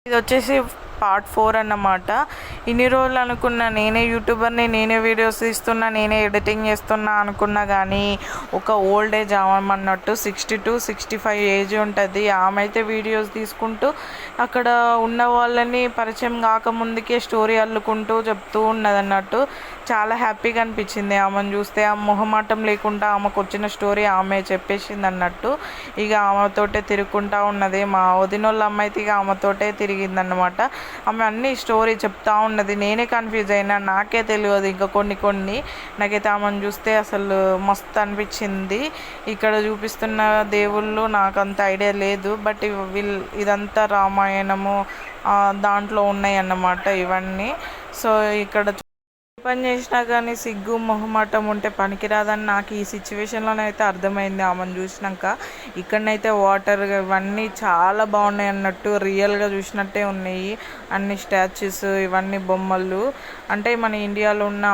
ఇది వచ్చేసి పార్ట్ 4 అన్నమాట. ఇన్ని రోజులు అనుకున్నా నేనే యూట్యూబర్ని, నేనే వీడియోస్ తీస్తున్నా, నేనే ఎడిటింగ్ చేస్తున్నా అనుకున్నా కానీ ఒక ఓల్డ్ ఏజ్ ఆమెమన్నట్టు 60-65 ఏజ్ ఉంటుంది. ఆమె అయితే వీడియోస్ తీసుకుంటూ అక్కడ ఉన్న వాళ్ళని పరిచయం కాకముందుకే స్టోరీ అల్లుకుంటూ చెప్తూ ఉన్నదన్నట్టు. చాలా హ్యాపీగా అనిపించింది ఆమెను చూస్తే. ఆ మొహమాటం లేకుండా ఆమెకు వచ్చిన స్టోరీ ఆమె చెప్పేసింది అన్నట్టు. ఇక ఆమెతోటే తిరుగుకుంటా ఉన్నది. మా వదినోళ్ళ అమ్మ అయితే ఇక ఆమెతోటే తిరిగిందన్నమాట. ఆమె అన్ని స్టోరీ చెప్తా ఉన్నది. నేనే కన్ఫ్యూజ్ అయినా, నాకే తెలియదు ఇంకా కొన్ని. నాకైతే ఆమెను చూస్తే అసలు మస్తు అనిపించింది. ఇక్కడ చూపిస్తున్న దేవుళ్ళు నాకు అంత ఐడియా లేదు, బట్ ఇదంతా రామాయణము దాంట్లో ఉన్నాయి అన్నమాట ఇవన్నీ. సో ఇక్కడ పని చేసినా కానీ సిగ్గు మొహమాటం ఉంటే పనికిరాదని నాకు ఈ సిచ్యువేషన్లోనైతే అర్థమైంది ఆమెను చూసినాక. ఇక్కడనైతే వాటర్ ఇవన్నీ చాలా బాగున్నాయి అన్నట్టు, రియల్గా చూసినట్టే ఉన్నాయి అన్ని స్టాచ్యూస్, ఇవన్నీ బొమ్మలు. అంటే మన ఇండియాలో ఉన్న